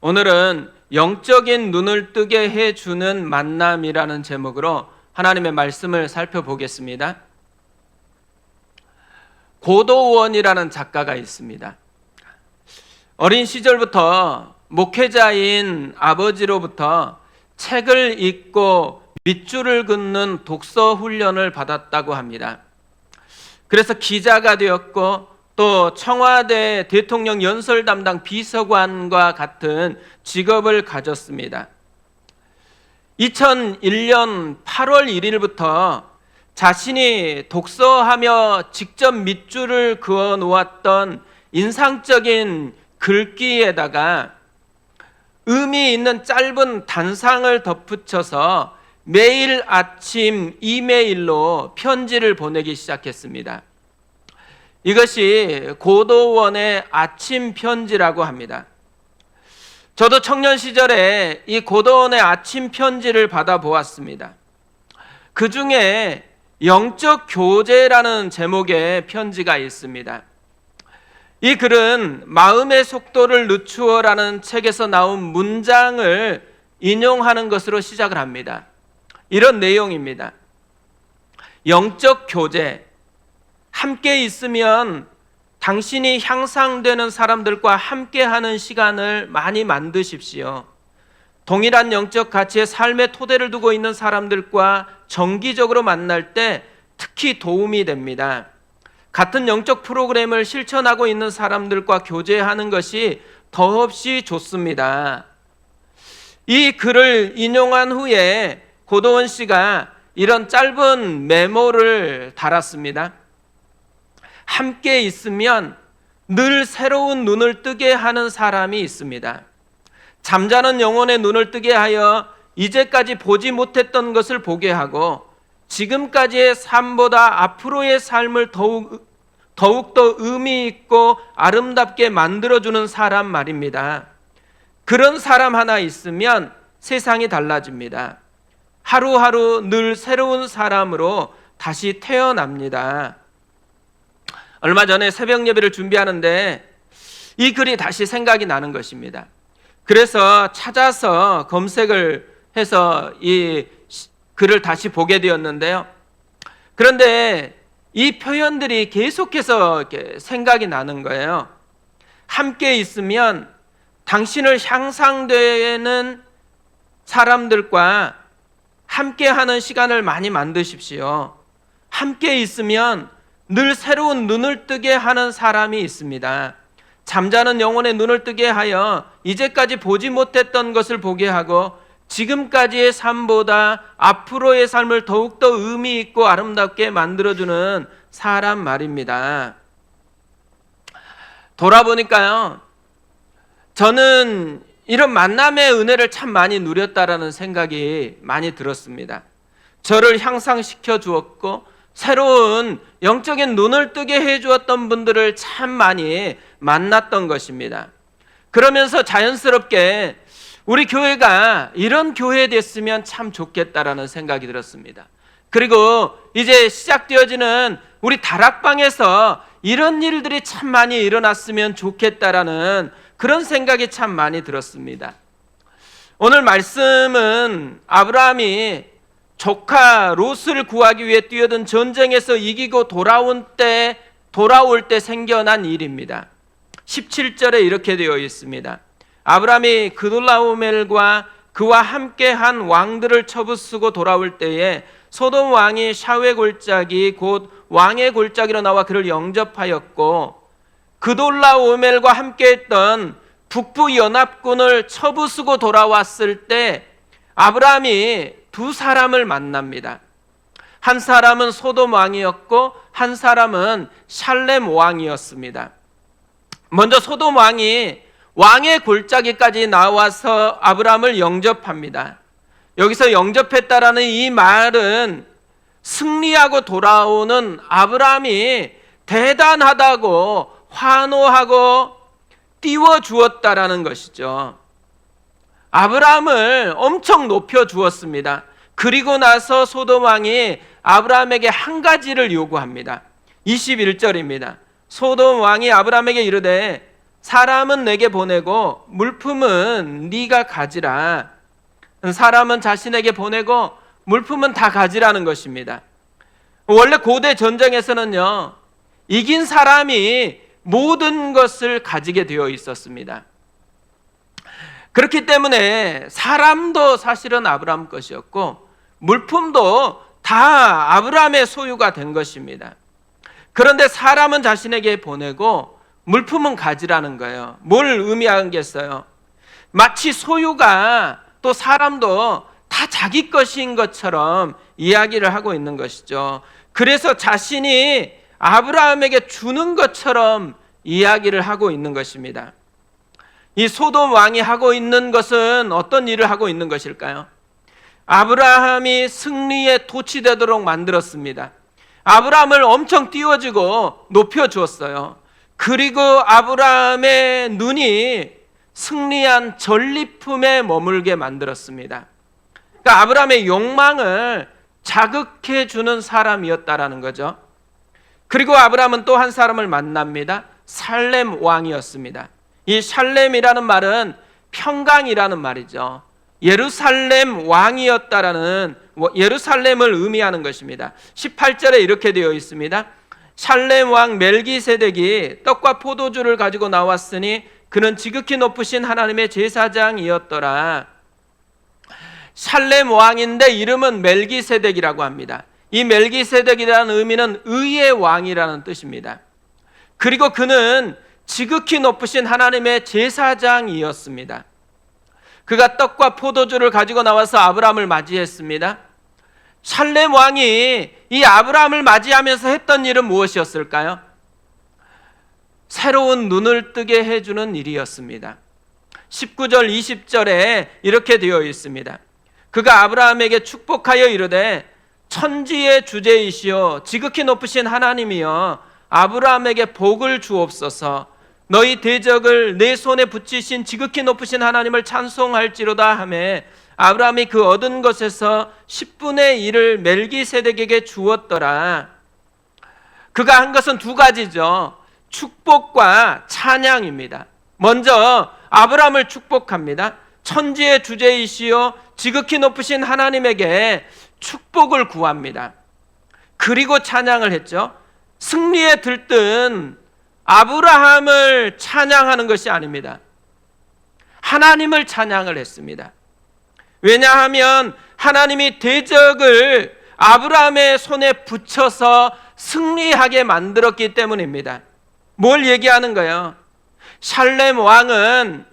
오늘은 영적인 눈을 뜨게 해주는 만남이라는 제목으로 하나님의 말씀을 살펴보겠습니다. 고도원이라는 작가가 있습니다. 어린 시절부터 목회자인 아버지로부터 책을 읽고 밑줄을 긋는 독서 훈련을 받았다고 합니다. 그래서 기자가 되었고 또 청와대 대통령 연설 담당 비서관과 같은 직업을 가졌습니다. 2001년 8월 1일부터 자신이 독서하며 직접 밑줄을 그어 놓았던 인상적인 글귀에다가 의미 있는 짧은 단상을 덧붙여서 매일 아침 이메일로 편지를 보내기 시작했습니다. 이것이 고도원의 아침 편지라고 합니다. 저도 청년 시절에 이 고도원의 아침 편지를 받아보았습니다. 그 중에 영적 교제라는 제목의 편지가 있습니다. 이 글은 마음의 속도를 늦추어라는 책에서 나온 문장을 인용하는 것으로 시작을 합니다. 이런 내용입니다. 영적 교제, 함께 있으면 당신이 향상되는 사람들과 함께하는 시간을 많이 만드십시오. 동일한 영적 가치의 삶의 토대를 두고 있는 사람들과 정기적으로 만날 때 특히 도움이 됩니다. 같은 영적 프로그램을 실천하고 있는 사람들과 교제하는 것이 더없이 좋습니다. 이 글을 인용한 후에 고도원 씨가 이런 짧은 메모를 달았습니다. 함께 있으면 늘 새로운 눈을 뜨게 하는 사람이 있습니다. 잠자는 영혼의 눈을 뜨게 하여 이제까지 보지 못했던 것을 보게 하고 지금까지의 삶보다 앞으로의 삶을 더욱더 의미 있고 아름답게 만들어주는 사람 말입니다. 그런 사람 하나 있으면 세상이 달라집니다. 하루하루 늘 새로운 사람으로 다시 태어납니다. 얼마 전에 새벽 예배를 준비하는데 이 글이 다시 생각이 나는 것입니다. 그래서 찾아서 검색을 해서 이 글을 다시 보게 되었는데요. 그런데 이 표현들이 계속해서 이렇게 생각이 나는 거예요. 함께 있으면 당신을 향상되는 사람들과 함께하는 시간을 많이 만드십시오. 함께 있으면 늘 새로운 눈을 뜨게 하는 사람이 있습니다. 잠자는 영혼의 눈을 뜨게 하여 이제까지 보지 못했던 것을 보게 하고 지금까지의 삶보다 앞으로의 삶을 더욱더 의미 있고 아름답게 만들어주는 사람 말입니다. 돌아보니까요, 저는 이런 만남의 은혜를 참 많이 누렸다라는 생각이 많이 들었습니다. 저를 향상시켜 주었고 새로운 영적인 눈을 뜨게 해주었던 분들을 참 많이 만났던 것입니다. 그러면서 자연스럽게 우리 교회가 이런 교회 됐으면 참 좋겠다라는 생각이 들었습니다. 그리고 이제 시작되어지는 우리 다락방에서 이런 일들이 참 많이 일어났으면 좋겠다라는 그런 생각이 참 많이 들었습니다. 오늘 말씀은 아브라함이 조카 롯을 구하기 위해 뛰어든 전쟁에서 이기고 돌아올 때 생겨난 일입니다. 17절에 이렇게 되어 있습니다. 아브라함이 그돌라오멜과 그와 함께한 왕들을 처부수고 돌아올 때에 소돔 왕이 샤웨 골짜기 곧 왕의 골짜기로 나와 그를 영접하였고 그돌라오멜과 함께했던 북부 연합군을 처부수고 돌아왔을 때 아브라함이 두 사람을 만납니다. 한 사람은 소돔 왕이었고 한 사람은 샬렘 왕이었습니다. 먼저 소돔 왕이 왕의 골짜기까지 나와서 아브라함을 영접합니다. 여기서 영접했다라는 이 말은 승리하고 돌아오는 아브라함이 대단하다고 환호하고 띄워주었다라는 것이죠. 아브라함을 엄청 높여주었습니다. 그리고 나서 소돔 왕이 아브라함에게 한 가지를 요구합니다. 21절입니다. 소돔 왕이 아브라함에게 이르되 사람은 내게 보내고 물품은 네가 가지라. 사람은 자신에게 보내고 물품은 다 가지라는 것입니다. 원래 고대 전쟁에서는요, 이긴 사람이 모든 것을 가지게 되어 있었습니다. 그렇기 때문에 사람도 사실은 아브라함 것이었고 물품도 다 아브라함의 소유가 된 것입니다. 그런데 사람은 자신에게 보내고 물품은 가지라는 거예요. 뭘 의미하겠어요? 마치 소유가 또 사람도 다 자기 것인 것처럼 이야기를 하고 있는 것이죠. 그래서 자신이 아브라함에게 주는 것처럼 이야기를 하고 있는 것입니다. 이 소돔 왕이 하고 있는 것은 어떤 일을 하고 있는 것일까요? 아브라함이 승리에 도취되도록 만들었습니다. 아브라함을 엄청 띄워주고 높여주었어요. 그리고 아브라함의 눈이 승리한 전리품에 머물게 만들었습니다. 그러니까 아브라함의 욕망을 자극해 주는 사람이었다라는 거죠. 그리고 아브라함은 또 한 사람을 만납니다. 살렘 왕이었습니다. 이 살렘이라는 말은 평강이라는 말이죠. 예루살렘 왕이었다라는, 예루살렘을 의미하는 것입니다. 18절에 이렇게 되어 있습니다. 살렘 왕 멜기세덱이 떡과 포도주를 가지고 나왔으니 그는 지극히 높으신 하나님의 제사장이었더라. 살렘 왕인데 이름은 멜기세덱이라고 합니다. 이 멜기세덱이라는 의미는 의의 왕이라는 뜻입니다. 그리고 그는 지극히 높으신 하나님의 제사장이었습니다. 그가 떡과 포도주를 가지고 나와서 아브라함을 맞이했습니다. 살렘 왕이 이 아브라함을 맞이하면서 했던 일은 무엇이었을까요? 새로운 눈을 뜨게 해주는 일이었습니다. 19절 20절에 이렇게 되어 있습니다. 그가 아브라함에게 축복하여 이르되 천지의 주제이시오 지극히 높으신 하나님이여 아브라함에게 복을 주옵소서. 너희 대적을 내 손에 붙이신 지극히 높으신 하나님을 찬송할지로다 하매 아브라함이 그 얻은 것에서 10분의 1을 멜기세덱에게 주었더라. 그가 한 것은 두 가지죠. 축복과 찬양입니다. 먼저 아브라함을 축복합니다. 천지의 주제이시요 지극히 높으신 하나님에게 축복을 구합니다. 그리고 찬양을 했죠. 승리에 들뜬 아브라함을 찬양하는 것이 아닙니다. 하나님을 찬양을 했습니다. 왜냐하면 하나님이 대적을 아브라함의 손에 붙여서 승리하게 만들었기 때문입니다. 뭘 얘기하는 거예요? 살렘 왕은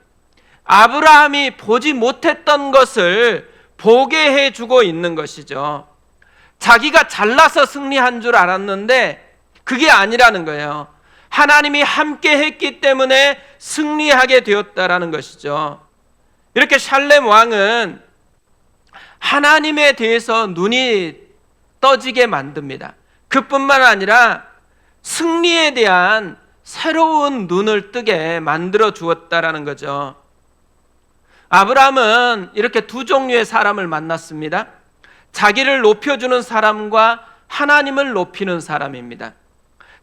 아브라함이 보지 못했던 것을 보게 해주고 있는 것이죠. 자기가 잘나서 승리한 줄 알았는데 그게 아니라는 거예요. 하나님이 함께 했기 때문에 승리하게 되었다라는 것이죠. 이렇게 살렘 왕은 하나님에 대해서 눈이 떠지게 만듭니다. 그뿐만 아니라 승리에 대한 새로운 눈을 뜨게 만들어 주었다라는 거죠. 아브라함은 이렇게 두 종류의 사람을 만났습니다. 자기를 높여주는 사람과 하나님을 높이는 사람입니다.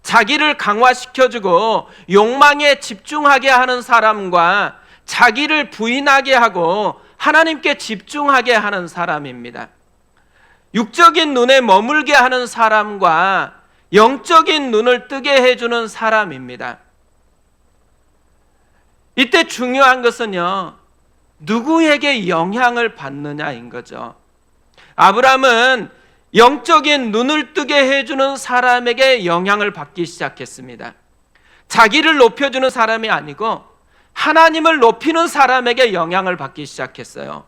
자기를 강화시켜주고 욕망에 집중하게 하는 사람과 자기를 부인하게 하고 하나님께 집중하게 하는 사람입니다. 육적인 눈에 머물게 하는 사람과 영적인 눈을 뜨게 해주는 사람입니다. 이때 중요한 것은요, 누구에게 영향을 받느냐인 거죠. 아브라함은 영적인 눈을 뜨게 해주는 사람에게 영향을 받기 시작했습니다. 자기를 높여주는 사람이 아니고 하나님을 높이는 사람에게 영향을 받기 시작했어요.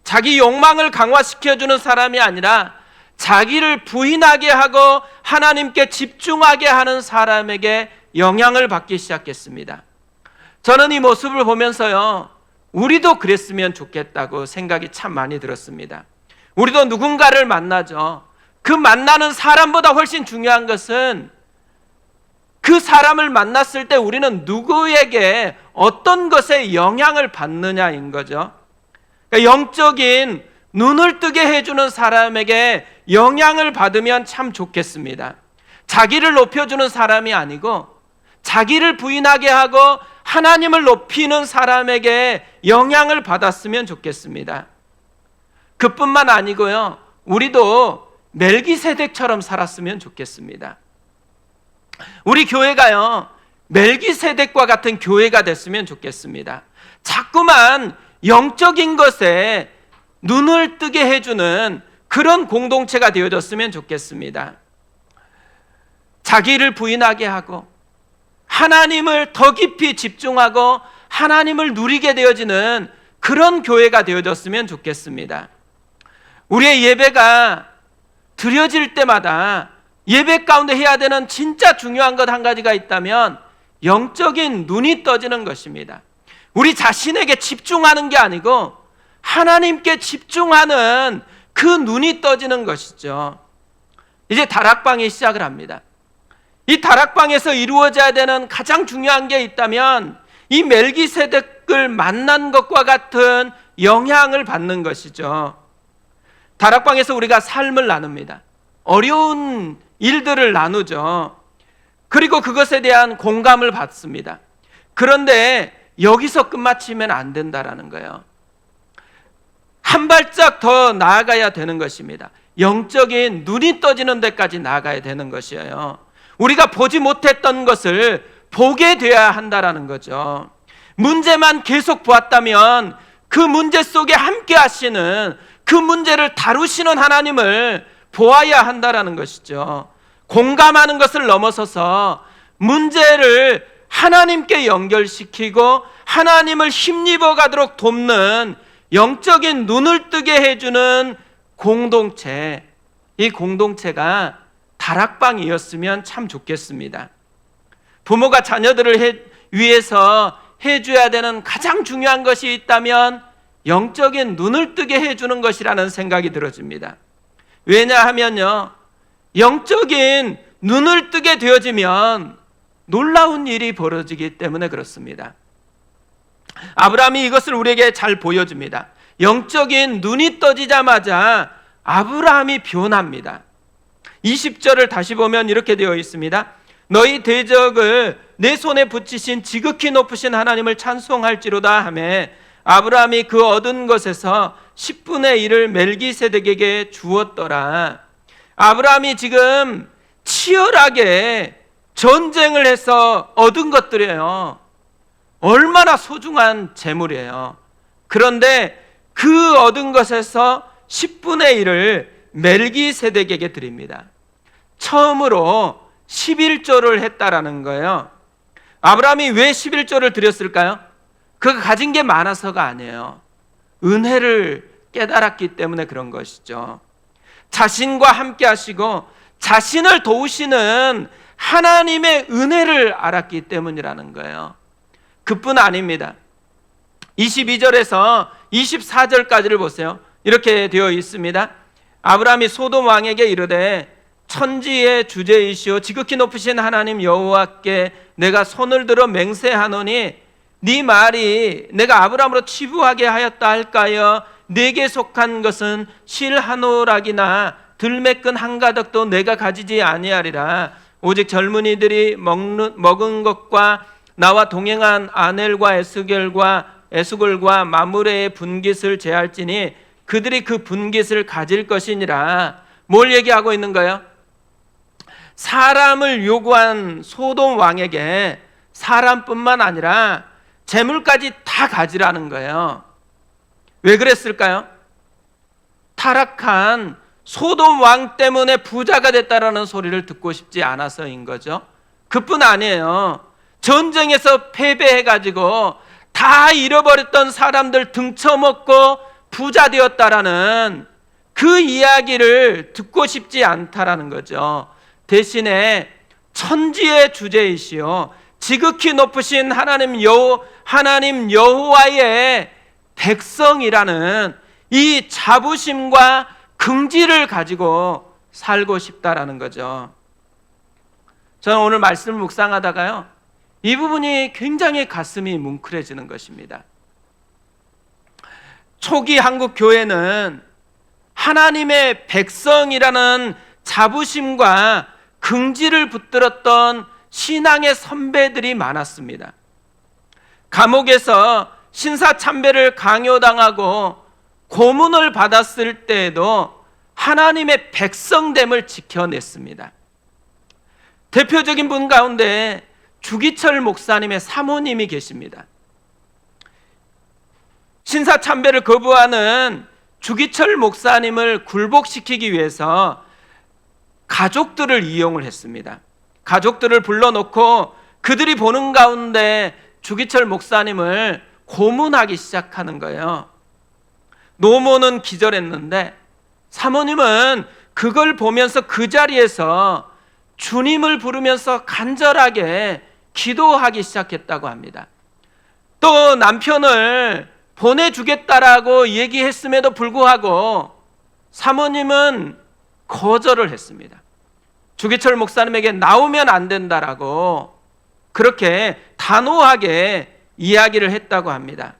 자기 욕망을 강화시켜주는 사람이 아니라 자기를 부인하게 하고 하나님께 집중하게 하는 사람에게 영향을 받기 시작했습니다. 저는 이 모습을 보면서요, 우리도 그랬으면 좋겠다고 생각이 참 많이 들었습니다. 우리도 누군가를 만나죠. 그 만나는 사람보다 훨씬 중요한 것은 그 사람을 만났을 때 우리는 누구에게 어떤 것에 영향을 받느냐인 거죠. 그러니까 영적인 눈을 뜨게 해주는 사람에게 영향을 받으면 참 좋겠습니다. 자기를 높여주는 사람이 아니고 자기를 부인하게 하고 하나님을 높이는 사람에게 영향을 받았으면 좋겠습니다. 그뿐만 아니고요, 우리도 멜기세덱처럼 살았으면 좋겠습니다. 우리 교회가요, 멜기세덱과 같은 교회가 됐으면 좋겠습니다. 자꾸만 영적인 것에 눈을 뜨게 해주는 그런 공동체가 되어졌으면 좋겠습니다. 자기를 부인하게 하고 하나님을 더 깊이 집중하고 하나님을 누리게 되어지는 그런 교회가 되어졌으면 좋겠습니다. 우리의 예배가 드려질 때마다 예배 가운데 해야 되는 진짜 중요한 것 한 가지가 있다면 영적인 눈이 떠지는 것입니다. 우리 자신에게 집중하는 게 아니고 하나님께 집중하는 그 눈이 떠지는 것이죠. 이제 다락방이 시작을 합니다. 이 다락방에서 이루어져야 되는 가장 중요한 게 있다면 이 멜기세덱을 만난 것과 같은 영향을 받는 것이죠. 다락방에서 우리가 삶을 나눕니다. 어려운 일들을 나누죠. 그리고 그것에 대한 공감을 받습니다. 그런데 여기서 끝마치면 안 된다라는 거예요. 한 발짝 더 나아가야 되는 것입니다. 영적인 눈이 떠지는 데까지 나아가야 되는 것이에요. 우리가 보지 못했던 것을 보게 돼야 한다라는 거죠. 문제만 계속 보았다면 그 문제 속에 함께 하시는, 그 문제를 다루시는 하나님을 보아야 한다라는 것이죠. 공감하는 것을 넘어서서 문제를 하나님께 연결시키고 하나님을 힘입어 가도록 돕는 영적인 눈을 뜨게 해주는 공동체, 이 공동체가 다락방이었으면 참 좋겠습니다. 부모가 자녀들을 위해서 해줘야 되는 가장 중요한 것이 있다면 영적인 눈을 뜨게 해주는 것이라는 생각이 들어집니다. 왜냐하면요, 영적인 눈을 뜨게 되어지면 놀라운 일이 벌어지기 때문에 그렇습니다. 아브라함이 이것을 우리에게 잘 보여줍니다. 영적인 눈이 떠지자마자 아브라함이 변합니다. 20절을 다시 보면 이렇게 되어 있습니다. 너희 대적을 내 손에 붙이신 지극히 높으신 하나님을 찬송할지로다 하며 아브라함이 그 얻은 것에서 10분의 1을 멜기세덱에게 주었더라. 아브라함이 지금 치열하게 전쟁을 해서 얻은 것들이에요. 얼마나 소중한 재물이에요. 그런데 그 얻은 것에서 10분의 1을 멜기세덱에게 드립니다. 처음으로 11조를 했다라는 거예요. 아브라함이 왜 11조를 드렸을까요? 그가 가진 게 많아서가 아니에요. 은혜를 깨달았기 때문에 그런 것이죠. 자신과 함께 하시고 자신을 도우시는 하나님의 은혜를 알았기 때문이라는 거예요. 그뿐 아닙니다. 22절에서 24절까지를 보세요. 이렇게 되어 있습니다. 아브라함이 소돔 왕에게 이르되 천지의 주제이시오 지극히 높으신 하나님 여호와께 내가 손을 들어 맹세하노니 네 말이 내가 아브라함으로 치부하게 하였다 할까요? 내게 속한 것은 실 한 오락이나 들매끈 한 가닥도 내가 가지지 아니하리라. 오직 젊은이들이 먹은 것과 나와 동행한 아넬과 에스겔과 마므레의 분깃을 제할지니 그들이 그 분깃을 가질 것이니라. 뭘 얘기하고 있는 거예요? 사람을 요구한 소돔 왕에게 사람뿐만 아니라 재물까지 다 가지라는 거예요. 왜 그랬을까요? 타락한 소돔 왕 때문에 부자가 됐다라는 소리를 듣고 싶지 않아서인 거죠. 그뿐 아니에요. 전쟁에서 패배해가지고 다 잃어버렸던 사람들 등쳐먹고 부자 되었다라는 그 이야기를 듣고 싶지 않다라는 거죠. 대신에 천지의 주제이시오 지극히 높으신 하나님 여호와의 백성이라는 이 자부심과 긍지를 가지고 살고 싶다라는 거죠. 저는 오늘 말씀을 묵상하다가요, 이 부분이 굉장히 가슴이 뭉클해지는 것입니다. 초기 한국 교회는 하나님의 백성이라는 자부심과 긍지를 붙들었던 신앙의 선배들이 많았습니다. 감옥에서 신사참배를 강요당하고 고문을 받았을 때에도 하나님의 백성됨을 지켜냈습니다. 대표적인 분 가운데 주기철 목사님의 사모님이 계십니다. 신사참배를 거부하는 주기철 목사님을 굴복시키기 위해서 가족들을 이용을 했습니다. 가족들을 불러놓고 그들이 보는 가운데 주기철 목사님을 고문하기 시작하는 거예요. 노모는 기절했는데 사모님은 그걸 보면서 그 자리에서 주님을 부르면서 간절하게 기도하기 시작했다고 합니다. 또 남편을 보내주겠다라고 얘기했음에도 불구하고 사모님은 거절을 했습니다. 주기철 목사님에게 나오면 안 된다라고 그렇게 단호하게 이야기를 했다고 합니다.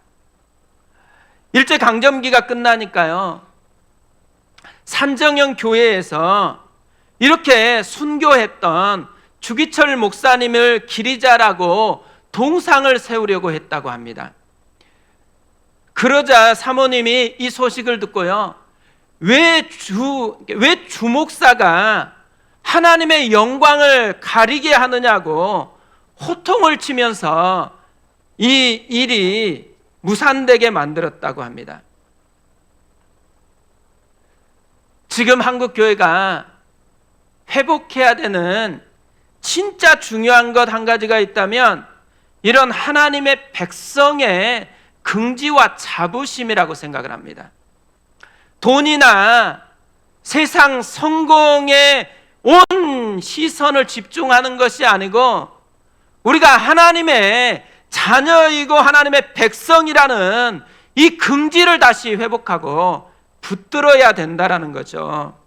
일제강점기가 끝나니까요, 산정형 교회에서 이렇게 순교했던 주기철 목사님을 기리자라고 동상을 세우려고 했다고 합니다. 그러자 사모님이 이 소식을 듣고요, 왜 주목사가 하나님의 영광을 가리게 하느냐고 호통을 치면서 이 일이 무산되게 만들었다고 합니다. 지금 한국 교회가 회복해야 되는 진짜 중요한 것 한 가지가 있다면 이런 하나님의 백성의 긍지와 자부심이라고 생각을 합니다. 돈이나 세상 성공에 온 시선을 집중하는 것이 아니고 우리가 하나님의 자녀이고 하나님의 백성이라는 이 긍지를 다시 회복하고 붙들어야 된다라는 거죠.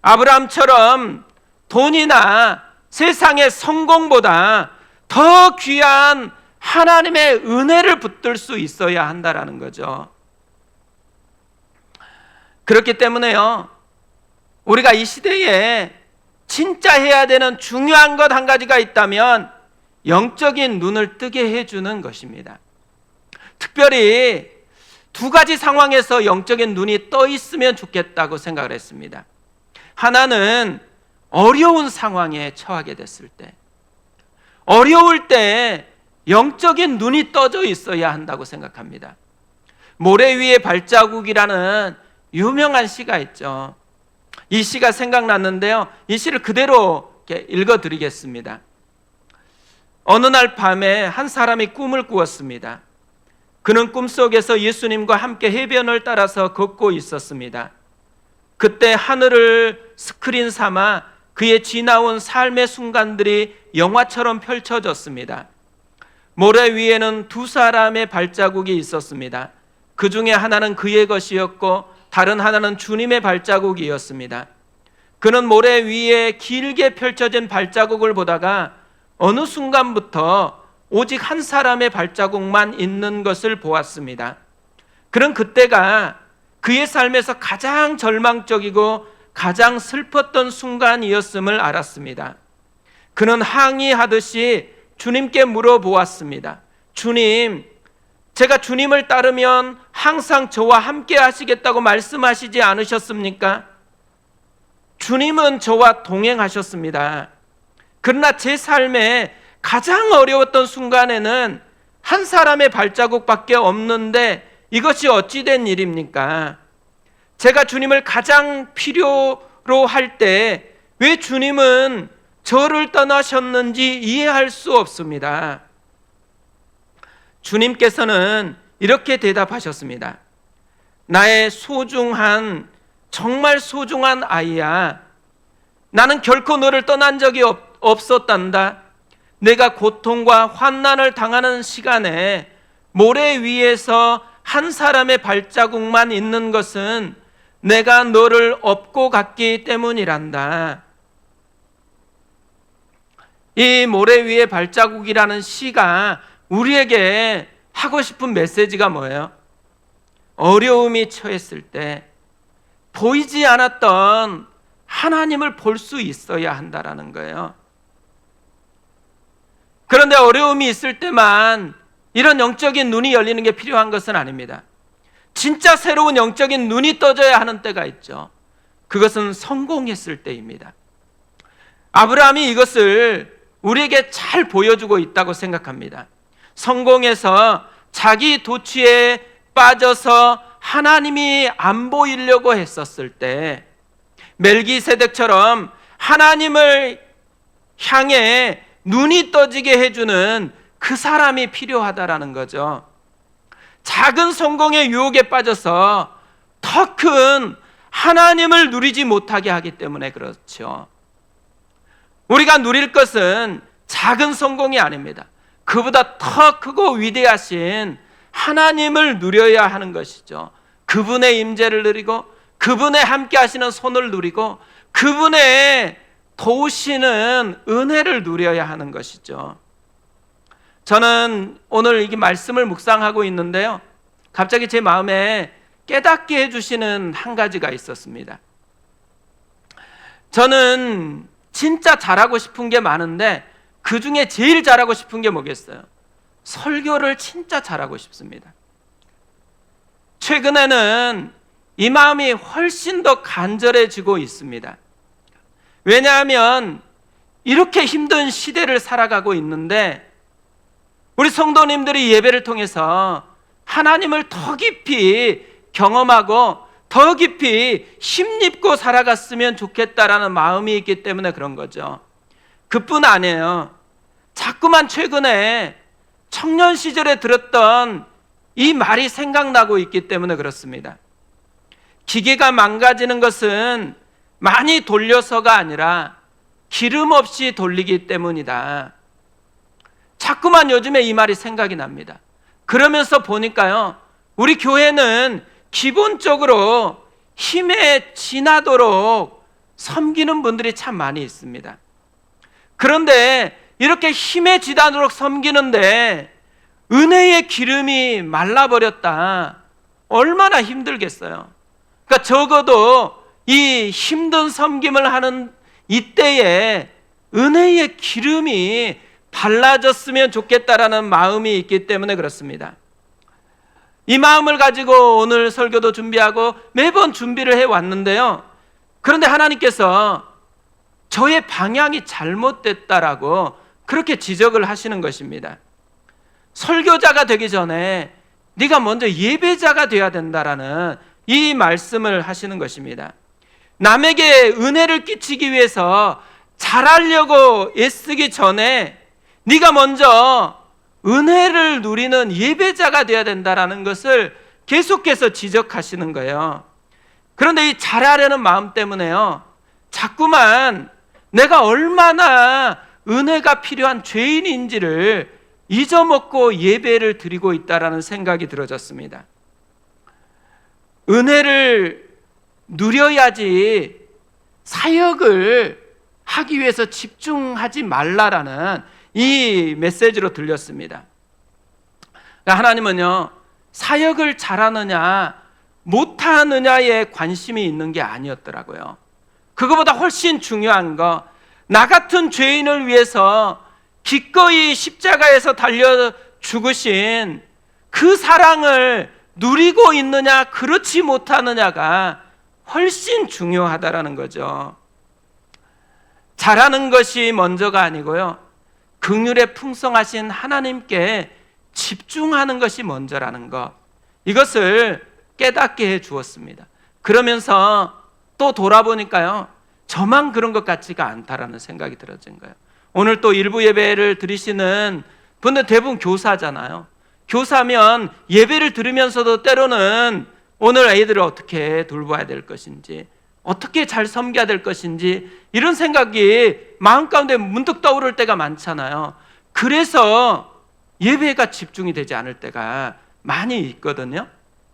아브라함처럼 돈이나 세상의 성공보다 더 귀한 하나님의 은혜를 붙들 수 있어야 한다라는 거죠. 그렇기 때문에요, 우리가 이 시대에 진짜 해야 되는 중요한 것 한 가지가 있다면 영적인 눈을 뜨게 해주는 것입니다. 특별히 두 가지 상황에서 영적인 눈이 떠 있으면 좋겠다고 생각을 했습니다. 하나는 어려운 상황에 처하게 됐을 때, 어려울 때 영적인 눈이 떠져 있어야 한다고 생각합니다. 모래 위의 발자국이라는 유명한 시가 있죠. 이 시가 생각났는데요, 이 시를 그대로 읽어드리겠습니다. 어느 날 밤에 한 사람이 꿈을 꾸었습니다. 그는 꿈속에서 예수님과 함께 해변을 따라서 걷고 있었습니다. 그때 하늘을 스크린 삼아 그의 지나온 삶의 순간들이 영화처럼 펼쳐졌습니다. 모래 위에는 두 사람의 발자국이 있었습니다. 그 중에 하나는 그의 것이었고 다른 하나는 주님의 발자국이었습니다. 그는 모래 위에 길게 펼쳐진 발자국을 보다가 어느 순간부터 오직 한 사람의 발자국만 있는 것을 보았습니다. 그는 그때가 그의 삶에서 가장 절망적이고 가장 슬펐던 순간이었음을 알았습니다. 그는 항의하듯이 주님께 물어보았습니다. 주님, 제가 주님을 따르면 항상 저와 함께 하시겠다고 말씀하시지 않으셨습니까? 주님은 저와 동행하셨습니다. 그러나 제 삶에 가장 어려웠던 순간에는 한 사람의 발자국밖에 없는데 이것이 어찌 된 일입니까? 제가 주님을 가장 필요로 할 때 왜 주님은 저를 떠나셨는지 이해할 수 없습니다. 주님께서는 이렇게 대답하셨습니다. 나의 소중한, 정말 소중한 아이야, 나는 결코 너를 떠난 적이 없었단다. 내가 고통과 환난을 당하는 시간에 모래 위에서 한 사람의 발자국만 있는 것은 내가 너를 업고 갔기 때문이란다. 이 모래 위의 발자국이라는 시가 우리에게 하고 싶은 메시지가 뭐예요? 어려움이 처했을 때 보이지 않았던 하나님을 볼 수 있어야 한다라는 거예요. 그런데 어려움이 있을 때만 이런 영적인 눈이 열리는 게 필요한 것은 아닙니다. 진짜 새로운 영적인 눈이 떠져야 하는 때가 있죠. 그것은 성공했을 때입니다. 아브라함이 이것을 우리에게 잘 보여주고 있다고 생각합니다. 성공해서 자기 도취에 빠져서 하나님이 안 보이려고 했었을 때, 멜기세덱처럼 하나님을 향해 눈이 떠지게 해주는 그 사람이 필요하다라는 거죠. 작은 성공의 유혹에 빠져서 더 큰 하나님을 누리지 못하게 하기 때문에 그렇죠. 우리가 누릴 것은 작은 성공이 아닙니다. 그보다 더 크고 위대하신 하나님을 누려야 하는 것이죠. 그분의 임재를 누리고, 그분의 함께 하시는 손을 누리고, 그분의 도우시는 은혜를 누려야 하는 것이죠. 저는 오늘 이 말씀을 묵상하고 있는데요, 갑자기 제 마음에 깨닫게 해주시는 한 가지가 있었습니다. 저는 진짜 잘하고 싶은 게 많은데 그 중에 제일 잘하고 싶은 게 뭐겠어요? 설교를 진짜 잘하고 싶습니다. 최근에는 이 마음이 훨씬 더 간절해지고 있습니다. 왜냐하면 이렇게 힘든 시대를 살아가고 있는데 우리 성도님들이 예배를 통해서 하나님을 더 깊이 경험하고 더 깊이 힘입고 살아갔으면 좋겠다라는 마음이 있기 때문에 그런 거죠. 그뿐 아니에요. 자꾸만 최근에 청년 시절에 들었던 이 말이 생각나고 있기 때문에 그렇습니다. 기계가 망가지는 것은 많이 돌려서가 아니라 기름 없이 돌리기 때문이다. 자꾸만 요즘에 이 말이 생각이 납니다. 그러면서 보니까요, 우리 교회는 기본적으로 힘에 지나도록 섬기는 분들이 참 많이 있습니다. 그런데 이렇게 힘에 지나도록 섬기는데 은혜의 기름이 말라버렸다. 얼마나 힘들겠어요. 그러니까 적어도 이 힘든 섬김을 하는 이때에 은혜의 기름이 발라졌으면 좋겠다라는 마음이 있기 때문에 그렇습니다. 이 마음을 가지고 오늘 설교도 준비하고 매번 준비를 해왔는데요, 그런데 하나님께서 저의 방향이 잘못됐다라고 그렇게 지적을 하시는 것입니다. 설교자가 되기 전에 네가 먼저 예배자가 되어야 된다라는 이 말씀을 하시는 것입니다. 남에게 은혜를 끼치기 위해서 잘하려고 애쓰기 전에 네가 먼저 은혜를 누리는 예배자가 되어야 된다라는 것을 계속해서 지적하시는 거예요. 그런데 이 잘하려는 마음 때문에요, 자꾸만 내가 얼마나 은혜가 필요한 죄인인지를 잊어먹고 예배를 드리고 있다라는 생각이 들어졌습니다. 은혜를 누려야지 사역을 하기 위해서 집중하지 말라라는 이 메시지로 들렸습니다. 하나님은요, 사역을 잘하느냐 못하느냐에 관심이 있는 게 아니었더라고요. 그거보다 훨씬 중요한 거, 나 같은 죄인을 위해서 기꺼이 십자가에서 달려 죽으신 그 사랑을 누리고 있느냐 그렇지 못하느냐가 훨씬 중요하다라는 거죠. 잘하는 것이 먼저가 아니고요, 긍휼에 풍성하신 하나님께 집중하는 것이 먼저라는 것, 이것을 깨닫게 해 주었습니다. 그러면서 또 돌아보니까요, 저만 그런 것 같지가 않다라는 생각이 들어진 거예요. 오늘 또 일부 예배를 드리시는 분들 대부분 교사잖아요. 교사면 예배를 들으면서도 때로는 오늘 아이들을 어떻게 돌봐야 될 것인지, 어떻게 잘 섬겨야 될 것인지, 이런 생각이 마음 가운데 문득 떠오를 때가 많잖아요. 그래서 예배가 집중이 되지 않을 때가 많이 있거든요.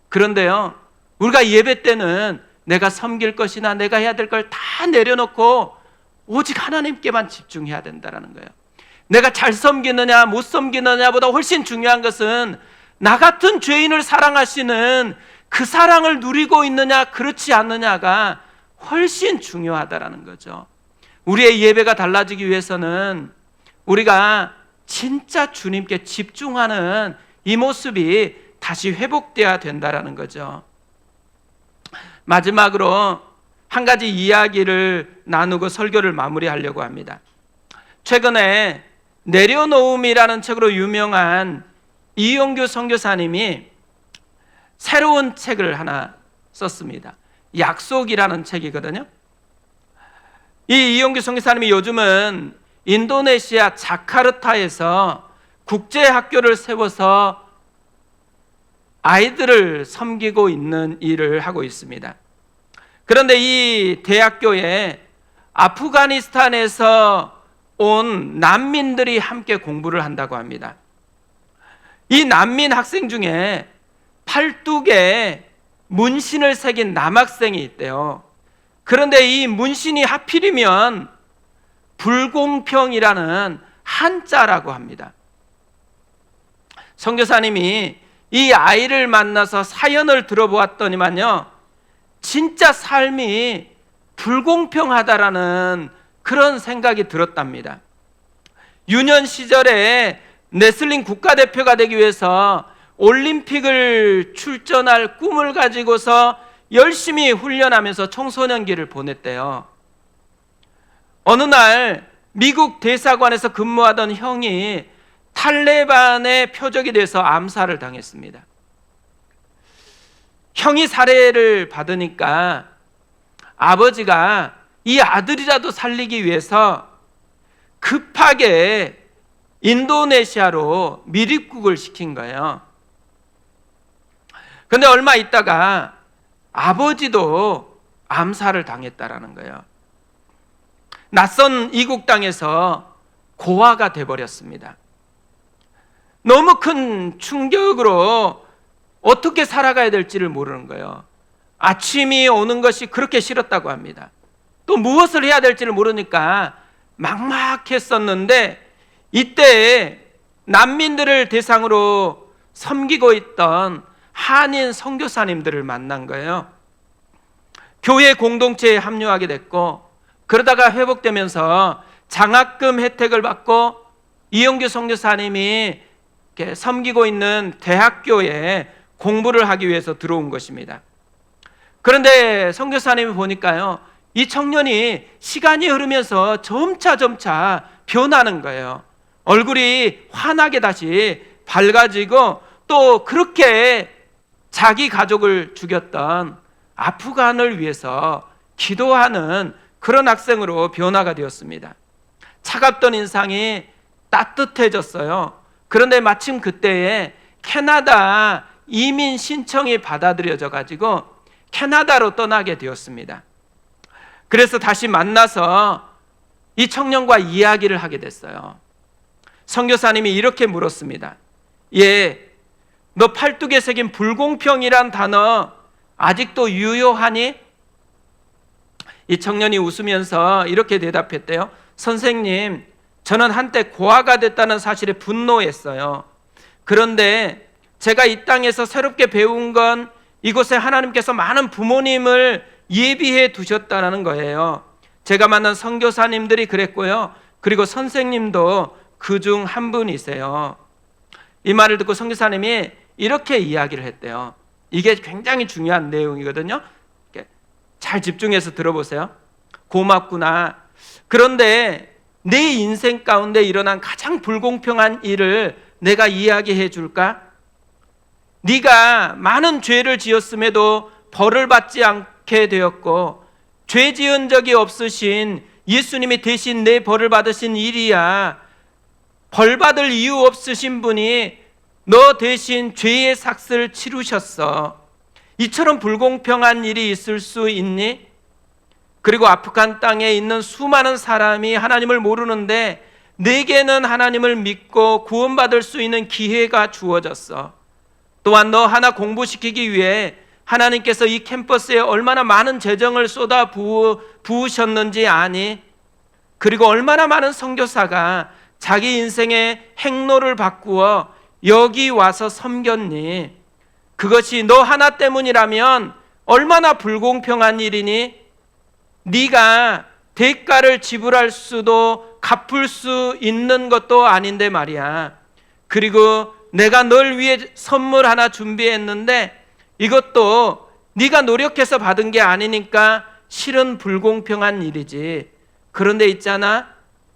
그런데요, 우리가 예배 때는 내가 섬길 것이나 내가 해야 될 걸 다 내려놓고 오직 하나님께만 집중해야 된다는 거예요. 내가 잘 섬기느냐 못 섬기느냐보다 훨씬 중요한 것은 나 같은 죄인을 사랑하시는 그 사랑을 누리고 있느냐 그렇지 않느냐가 훨씬 중요하다는 거죠. 우리의 예배가 달라지기 위해서는 우리가 진짜 주님께 집중하는 이 모습이 다시 회복돼야 된다라는 거죠. 마지막으로 한 가지 이야기를 나누고 설교를 마무리하려고 합니다. 최근에 내려놓음이라는 책으로 유명한 이용규 선교사님이 새로운 책을 하나 썼습니다. 약속이라는 책이거든요. 이 이용규 선교사님이 요즘은 인도네시아 자카르타에서 국제학교를 세워서 아이들을 섬기고 있는 일을 하고 있습니다. 그런데 이 대학교에 아프가니스탄에서 온 난민들이 함께 공부를 한다고 합니다. 이 난민 학생 중에 팔뚝에 문신을 새긴 남학생이 있대요. 그런데 이 문신이 하필이면 불공평이라는 한자라고 합니다. 선교사님이 이 아이를 만나서 사연을 들어보았더니만요, 진짜 삶이 불공평하다라는 그런 생각이 들었답니다. 유년 시절에 레슬링 국가대표가 되기 위해서 올림픽을 출전할 꿈을 가지고서 열심히 훈련하면서 청소년기를 보냈대요. 어느 날 미국 대사관에서 근무하던 형이 탈레반의 표적이 돼서 암살을 당했습니다. 형이 살해를 받으니까 아버지가 이 아들이라도 살리기 위해서 급하게 인도네시아로 미립국을 시킨 거예요. 그런데 얼마 있다가 아버지도 암살을 당했다라는 거예요. 낯선 이국 땅에서 고아가 돼버렸습니다. 너무 큰 충격으로 어떻게 살아가야 될지를 모르는 거예요. 아침이 오는 것이 그렇게 싫었다고 합니다. 또 무엇을 해야 될지를 모르니까 막막했었는데, 이때 난민들을 대상으로 섬기고 있던 한인 선교사님들을 만난 거예요. 교회 공동체에 합류하게 됐고, 그러다가 회복되면서 장학금 혜택을 받고 이용규 선교사님이 섬기고 있는 대학교에 공부를 하기 위해서 들어온 것입니다. 그런데 선교사님이 보니까요, 이 청년이 시간이 흐르면서 점차 변하는 거예요. 얼굴이 환하게 다시 밝아지고, 또 그렇게 자기 가족을 죽였던 아프간을 위해서 기도하는 그런 학생으로 변화가 되었습니다. 차갑던 인상이 따뜻해졌어요. 그런데 마침 그때에 캐나다 이민 신청이 받아들여져 가지고 캐나다로 떠나게 되었습니다. 그래서 다시 만나서 이 청년과 이야기를 하게 됐어요. 선교사님이 이렇게 물었습니다. 너 팔뚝에 새긴 불공평이란 단어 아직도 유효하니? 이 청년이 웃으면서 이렇게 대답했대요. 선생님, 저는 한때 고아가 됐다는 사실에 분노했어요. 그런데 제가 이 땅에서 새롭게 배운 건 이곳에 하나님께서 많은 부모님을 예비해 두셨다는 거예요. 제가 만난 선교사님들이 그랬고요. 그리고 선생님도 그중 한 분이세요. 이 말을 듣고 선교사님이 이렇게 이야기를 했대요. 이게 굉장히 중요한 내용이거든요. 잘 집중해서 들어보세요. 고맙구나. 그런데 내 인생 가운데 일어난 가장 불공평한 일을 내가 이야기해 줄까? 네가 많은 죄를 지었음에도 벌을 받지 않게 되었고, 죄 지은 적이 없으신 예수님이 대신 내 벌을 받으신 일이야. 벌 받을 이유 없으신 분이 너 대신 죄의 삭을 치르셨어. 이처럼 불공평한 일이 있을 수 있니? 그리고 아프간 땅에 있는 수많은 사람이 하나님을 모르는데 내게는 하나님을 믿고 구원받을 수 있는 기회가 주어졌어. 또한 너 하나 공부시키기 위해 하나님께서 이 캠퍼스에 얼마나 많은 재정을 쏟아 부으셨는지 아니? 그리고 얼마나 많은 선교사가 자기 인생의 행로를 바꾸어 여기 와서 섬겼니? 그것이 너 하나 때문이라면 얼마나 불공평한 일이니? 네가 대가를 지불할 수도 갚을 수 있는 것도 아닌데 말이야. 그리고 내가 널 위해 선물 하나 준비했는데 이것도 네가 노력해서 받은 게 아니니까 실은 불공평한 일이지. 그런데 있잖아,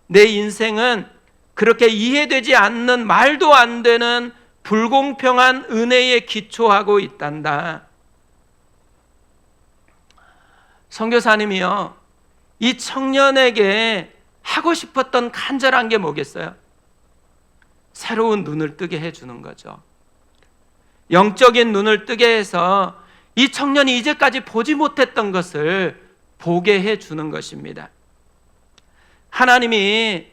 내 인생은 그렇게 이해되지 않는, 말도 안 되는 불공평한 은혜에 기초하고 있단다. 선교사님이요, 이 청년에게 하고 싶었던 간절한 게 뭐겠어요? 새로운 눈을 뜨게 해주는 거죠. 영적인 눈을 뜨게 해서 이 청년이 이제까지 보지 못했던 것을 보게 해주는 것입니다. 하나님이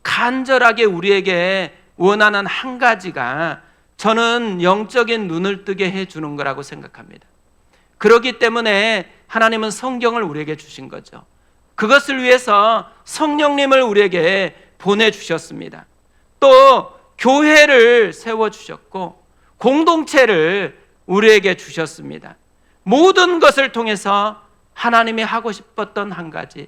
간절하게 우리에게 원하는 한 가지가 저는 영적인 눈을 뜨게 해주는 거라고 생각합니다. 그렇기 때문에 하나님은 성경을 우리에게 주신 거죠. 그것을 위해서 성령님을 우리에게 보내주셨습니다. 또 교회를 세워주셨고 공동체를 우리에게 주셨습니다. 모든 것을 통해서 하나님이 하고 싶었던 한 가지,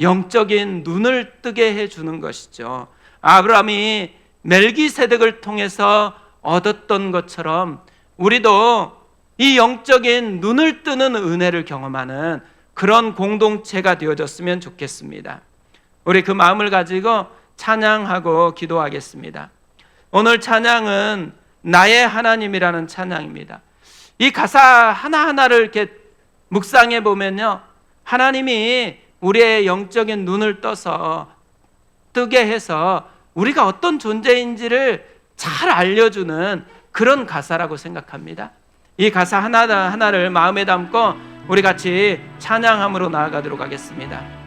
영적인 눈을 뜨게 해주는 것이죠. 아브라함이 멜기세덱을 통해서 얻었던 것처럼 우리도 이 영적인 눈을 뜨는 은혜를 경험하는 그런 공동체가 되어졌으면 좋겠습니다. 우리 그 마음을 가지고 찬양하고 기도하겠습니다. 오늘 찬양은 나의 하나님이라는 찬양입니다. 이 가사 하나하나를 이렇게 묵상해 보면요, 하나님이 우리의 영적인 눈을 뜨게 해서 우리가 어떤 존재인지를 잘 알려주는 그런 가사라고 생각합니다. 이 가사 하나하나를 마음에 담고 우리 같이 찬양함으로 나아가도록 하겠습니다.